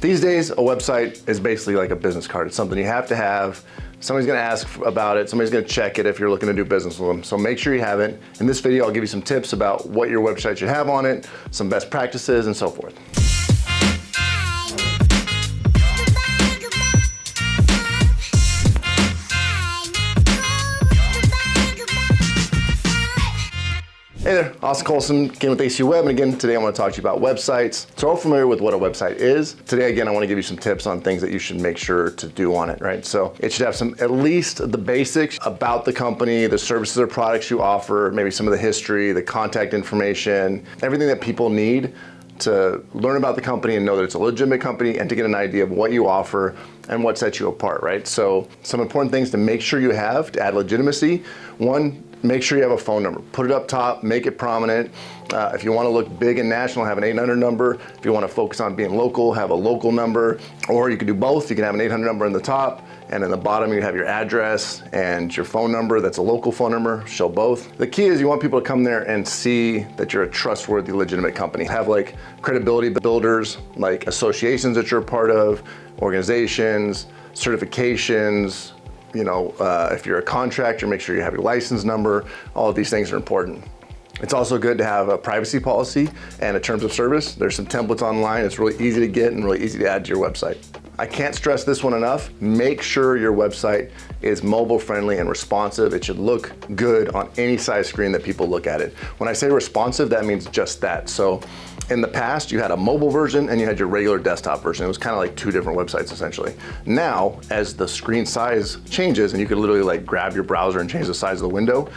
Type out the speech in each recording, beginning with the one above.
These days, a website is basically like a business card. It's something you have to have. Somebody's gonna ask about it. Somebody's gonna check it if you're looking to do business with them. So make sure you have it. In this video, I'll give you some tips about what your website should have on it, some best practices, and so forth. Hey there, Austin Colson, again with AC Web, and again, today I want to talk to you about websites. So all familiar with what a website is. Today, again, I want to give you some tips on things that you should make sure to do on it, right? So it should have at least the basics about the company, the services or products you offer, maybe some of the history, the contact information, everything that people need to learn about the company and know that it's a legitimate company and to get an idea of what you offer and what sets you apart, right? So some important things to make sure you have to add legitimacy. One, make sure you have a phone number. Put it up top, make it prominent. If you want to look big and national, have an 800 number. If you want to focus on being local, have a local number. Or you can do both. You can have an 800 number in the top, and in the bottom you have your address and your phone number. That's a local phone number. Show both. The key is you want people to come there and see that you're a trustworthy, legitimate company. Have like credibility builders, like associations that you're a part of, organizations, certifications. You know, if you're a contractor, make sure you have your license number. All of these things are important. It's also good to have a privacy policy and a terms of service. There's some templates online. It's really easy to get and really easy to add to your website. I can't stress this one enough. Make sure your website is mobile friendly and responsive. It should look good on any size screen that people look at it. When I say responsive, that means just that. So in the past, you had a mobile version and you had your regular desktop version. It was kind of like two different websites essentially. Now, as the screen size changes and you could literally like grab your browser and change the size of the window,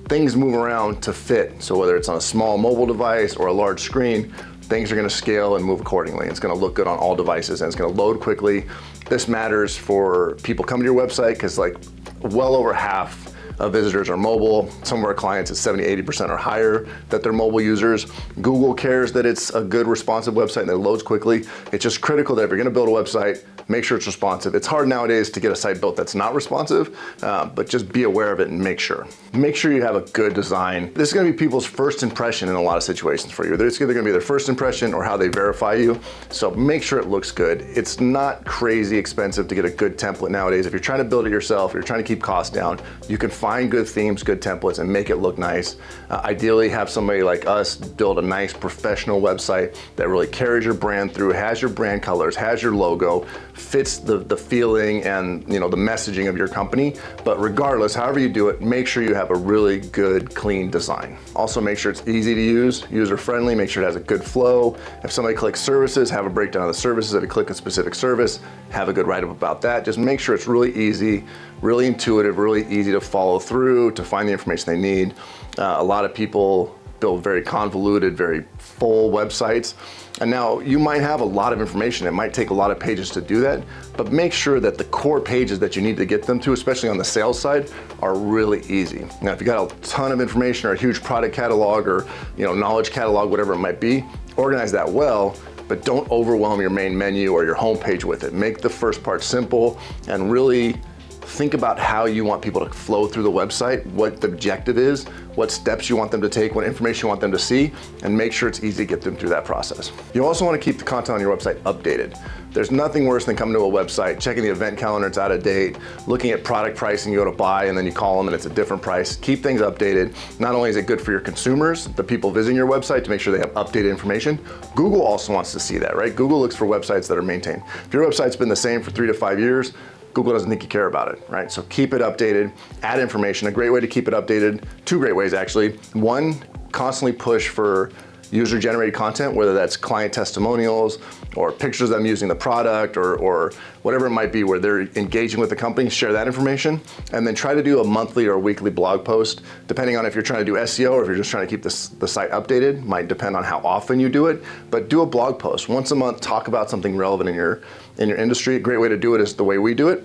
things move around to fit. So whether it's on a small mobile device or a large screen, things are gonna scale and move accordingly. It's gonna look good on all devices and it's gonna load quickly. This matters for people coming to your website because like well over half of visitors are mobile. Some of our clients at 70-80% or higher that they're mobile users. Google cares that it's a good responsive website and that it loads quickly. It's just critical that if you're gonna build a website, make sure it's responsive. It's hard nowadays to get a site built that's not responsive, but just be aware of it and make sure. Make sure you have a good design. This is gonna be people's first impression in a lot of situations for you. It's either gonna be their first impression or how they verify you. So make sure it looks good. It's not crazy expensive to get a good template nowadays. If you're trying to build it yourself, you're trying to keep costs down, you can find good themes, good templates, and make it look nice. Ideally, have somebody like us build a nice professional website that really carries your brand through, has your brand colors, has your logo, fits the feeling and the messaging of your company. But regardless, however you do it, make sure you have a really good, clean design. Also make sure it's easy to use, user-friendly, make sure it has a good flow. If somebody clicks services, have a breakdown of the services. If you click a specific service, have a good write-up about that. Just make sure it's really easy, really intuitive, really easy to follow through, to find the information they need. A lot of people build very convoluted, very full websites. And now you might have a lot of information. It might take a lot of pages to do that, but make sure that the core pages that you need to get them to, especially on the sales side, are really easy. Now, if you got a ton of information or a huge product catalog or knowledge catalog, whatever it might be, organize that well, but don't overwhelm your main menu or your homepage with it. Make the first part simple and really think about how you want people to flow through the website, what the objective is, what steps you want them to take, what information you want them to see, and make sure it's easy to get them through that process. You also want to keep the content on your website updated. There's nothing worse than coming to a website, checking the event calendar, it's out of date, looking at product pricing, you go to buy, and then you call them and it's a different price. Keep things updated. Not only is it good for your consumers, the people visiting your website, to make sure they have updated information, Google also wants to see that, right? Google looks for websites that are maintained. If your website's been the same for 3 to 5 years, Google doesn't think you care about it, right? So keep it updated, add information. A great way to keep it updated, two great ways actually. One, constantly push for user-generated content, whether that's client testimonials or pictures of them using the product or whatever it might be where they're engaging with the company, share that information. And then try to do a monthly or weekly blog post, depending on if you're trying to do SEO or if you're just trying to keep the site updated. Might depend on how often you do it, but do a blog post. Once a month, talk about something relevant in your industry. A great way to do it is the way we do it.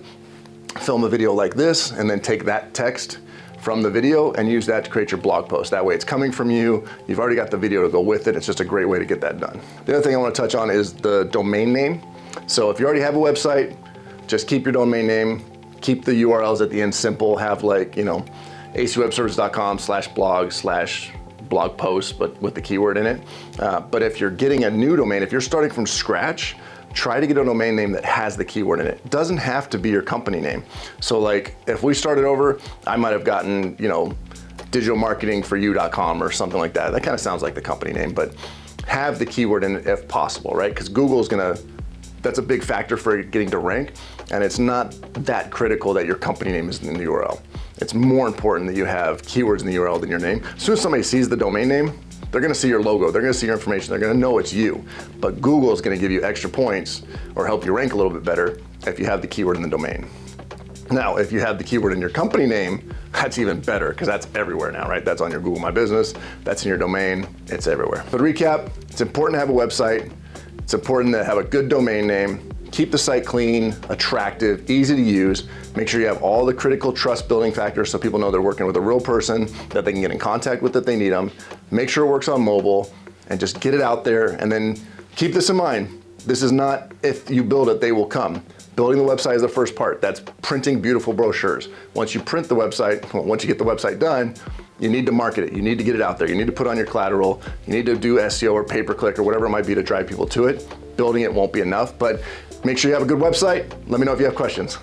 Film a video like this and then take that text from the video and use that to create your blog post. That way it's coming from you, you've already got the video to go with it. It's just a great way to get that done. The other thing I want to touch on is the domain name. So if you already have a website, just keep your domain name, keep the URLs at the end simple, have like, acwebservice.com/blog/blog post, but with the keyword in it. But if you're getting a new domain, if you're starting from scratch, try to get a domain name that has the keyword in it. It doesn't have to be your company name. So like if we started over, I might have gotten, digitalmarketingforyou.com or something like that. That kind of sounds like the company name, but have the keyword in it if possible, right? Because Google's that's a big factor for getting to rank, and it's not that critical that your company name is in the URL. It's more important that you have keywords in the URL than your name. As soon as somebody sees the domain name, they're gonna see your logo, they're gonna see your information, they're gonna know it's you. But Google is gonna give you extra points or help you rank a little bit better if you have the keyword in the domain. Now, if you have the keyword in your company name, that's even better because that's everywhere now, right? That's on your Google My Business, that's in your domain, it's everywhere. But to recap, it's important to have a website. It's important to have a good domain name. Keep the site clean, attractive, easy to use. Make sure you have all the critical trust building factors so people know they're working with a real person that they can get in contact with if they need them. Make sure it works on mobile and just get it out there. And then keep this in mind. This is not if you build it, they will come. Building the website is the first part. That's printing beautiful brochures. Once you print the website, once you get the website done, you need to market it. You need to get it out there. You need to put on your collateral. You need to do SEO or pay-per-click or whatever it might be to drive people to it. Building it won't be enough, but make sure you have a good website. Let me know if you have questions.